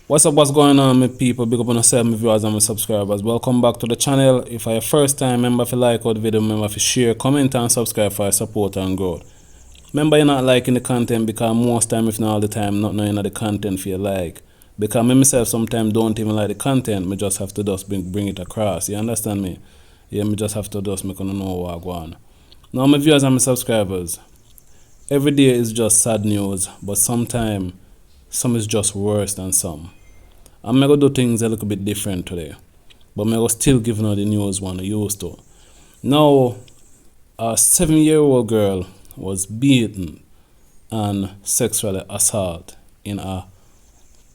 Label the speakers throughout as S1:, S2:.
S1: What's going on, my people? Big up on yourself, my viewers and my subscribers. Welcome back to the channel. If I your first time, remember if you like our video, remember if you share, comment and subscribe for your support and growth. Remember you're not liking the content because most time, if not all the time, not knowing the content for you like. Because me myself sometimes don't even like the content, me just have to just bring it across. You understand me? Yeah, me just have to just make you know what I go on. Now my viewers and my subscribers, every day is just sad news, but sometimes some is just worse than some. I'm going to do things a little bit different today, but I'm going to still give you the news one I used to. Now, a 7-year-old girl was beaten and sexually assaulted in a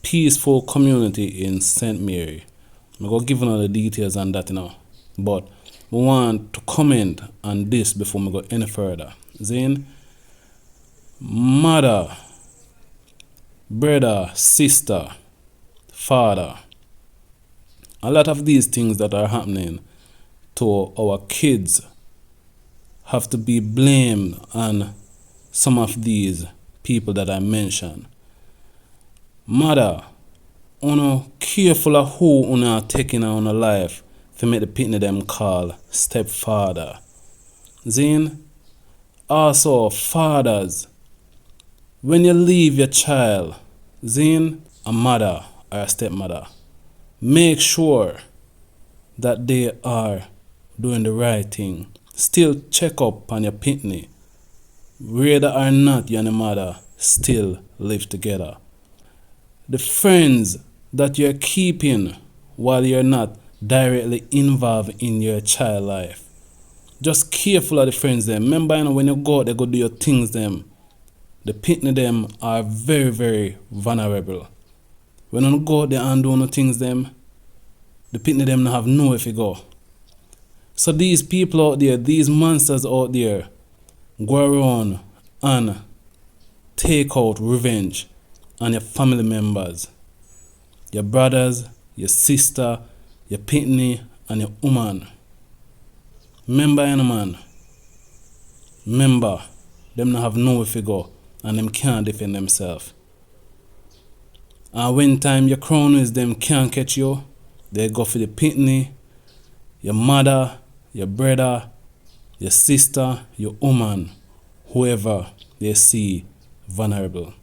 S1: peaceful community in St. Mary. I'm going to give you the details on that now, but I want to comment on this before we go any further. Zane, mother, brother, sister, father, a lot of these things that are happening to our kids have to be blamed on some of these people that I mentioned. Mother, uno careful of who uno are taking on a life to make the pitney them call stepfather. Zin, also fathers, when you leave your child, Zin, a mother or a stepmother, make sure that they are doing the right thing. Still check up on your pitney. Whether or not you and your mother still live together. The friends that you're keeping while you're not directly involved in your child life. Just careful of the friends them. Remember, when you go out, they go do your things them. The pitney them are very, very vulnerable. When you go out there and do no things them, the pitney them have nowhere to go. So these people out there, these monsters out there, go around and take out revenge on your family members, your brothers, your sister, your pitney, and your woman. Remember, man. Remember, them not have nowhere to go and them can't defend themselves. And when time your cronies them can't catch you, they go for the pitney, your mother, your brother, your sister, your woman, whoever they see vulnerable.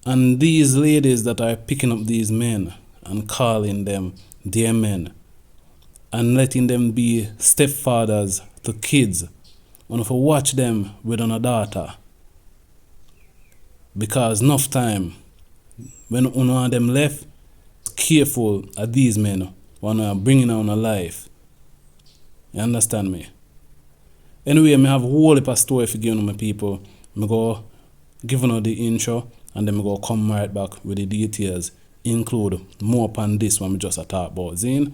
S1: And these ladies that are picking up these men and calling them their men and letting them be stepfathers to kids, and if you watch them with a daughter, because enough time when one of them left, careful of these men when are bringing on a life. You understand me? Anyway, I have a whole heap of story for giving my people. I go give you the intro and then I go come right back with the details, include more upon this one we just talked about. Zine?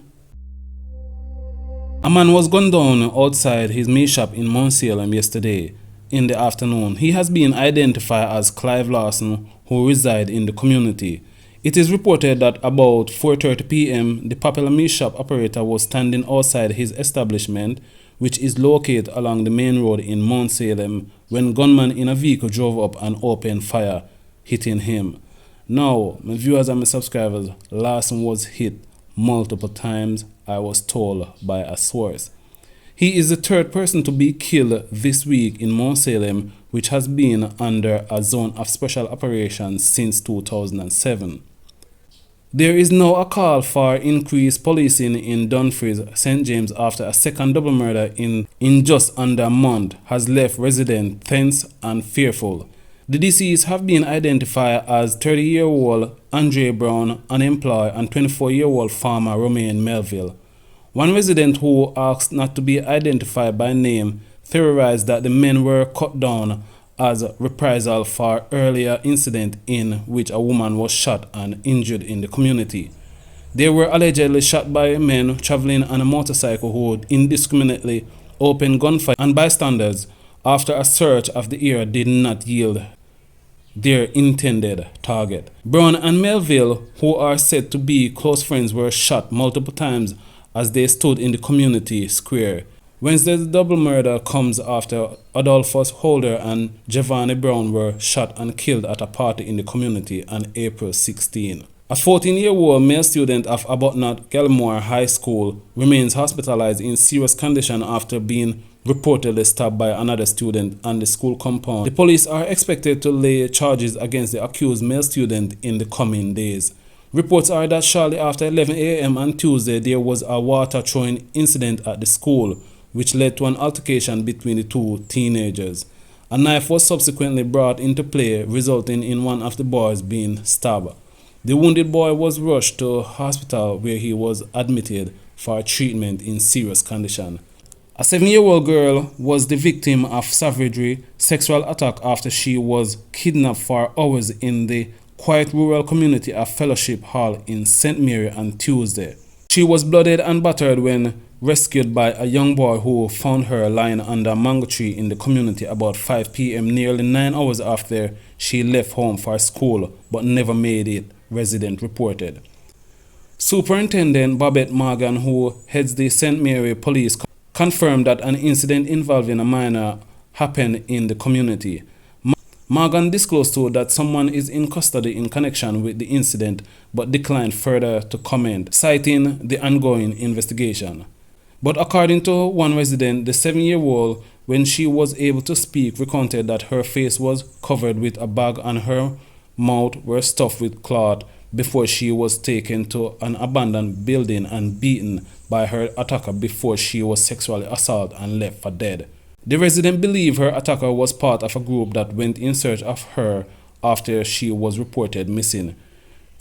S1: A man was gunned down outside his meat shop in Mount Salem yesterday in the afternoon. He has been identified as Clive Lawson, who resides in the community. It is reported that about 4:30 p.m. the popular meat shop operator was standing outside his establishment, which is located along the main road in Mount Salem, when gunmen in a vehicle drove up and opened fire, hitting him. Now, my viewers and my subscribers, Lawson was hit multiple times, I was told by a source. He is the third person to be killed this week in Mount Salem, which has been under a zone of special operations since 2007. There is now a call for increased policing in Dumfries, St. James after a second double murder in just under a month has left residents tense and fearful. The deceased have been identified as 30-year-old Andre Brown, unemployed, and 24-year-old farmer Romain Melville. One resident who asked not to be identified by name theorized that the men were cut down as reprisal for earlier incident in which a woman was shot and injured in the community. They were allegedly shot by men traveling on a motorcycle who indiscriminately opened gunfire on bystanders after a search of the area did not yield their intended target. Brown and Melville, who are said to be close friends, were shot multiple times as they stood in the community square. Wednesday's double murder comes after Adolphus Holder and Giovanni Brown were shot and killed at a party in the community on April 16. A 14-year-old male student of Arbuthnot Gallimore High School remains hospitalized in serious condition after being reportedly stabbed by another student on the school compound. The police are expected to lay charges against the accused male student in the coming days. Reports are that shortly after 11 a.m. on Tuesday, there was a water throwing incident at the school, which led to an altercation between the two teenagers. A knife was subsequently brought into play, resulting in one of the boys being stabbed. The wounded boy was rushed to hospital where he was admitted for treatment in serious condition. A 7-year-old girl was the victim of savage sexual attack after she was kidnapped for hours in the quiet rural community of Fellowship Hall in St. Mary on Tuesday. She was bloodied and battered when rescued by a young boy who found her lying under a mango tree in the community about 5 p.m. nearly 9 hours after she left home for school but never made it, resident reported. Superintendent Babette Morgan, who heads the St. Mary Police, confirmed that an incident involving a minor happened in the community. Morgan disclosed too that someone is in custody in connection with the incident but declined further to comment, citing the ongoing investigation. But according to one resident, the 7-year-old, when she was able to speak, recounted that her face was covered with a bag and her mouth were stuffed with cloth before she was taken to an abandoned building and beaten by her attacker before she was sexually assaulted and left for dead. The resident believed her attacker was part of a group that went in search of her after she was reported missing.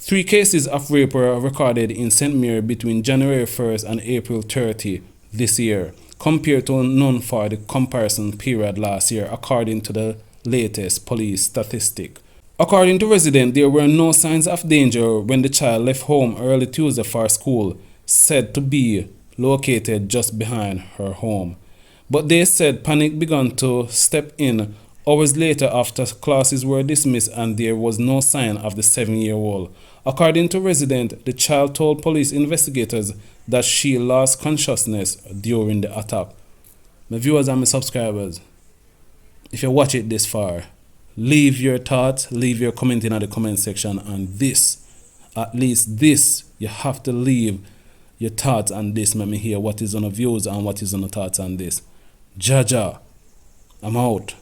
S1: 3 cases of rape were recorded in St. Mary between January 1st and April 30 this year, compared to none for the comparison period last year, according to the latest police statistic. According to residents, there were no signs of danger when the child left home early Tuesday for school, said to be located just behind her home. But they said panic began to step in hours later after classes were dismissed and there was no sign of the 7-year-old. According to residents, the child told police investigators that she lost consciousness during the attack. My viewers and my subscribers, if you watch it this far, leave your thoughts, leave your comment in the comment section on this. At least this, you have to leave your thoughts on this. Let me hear what is on the views and what is on the thoughts on this. Jaja, I'm out.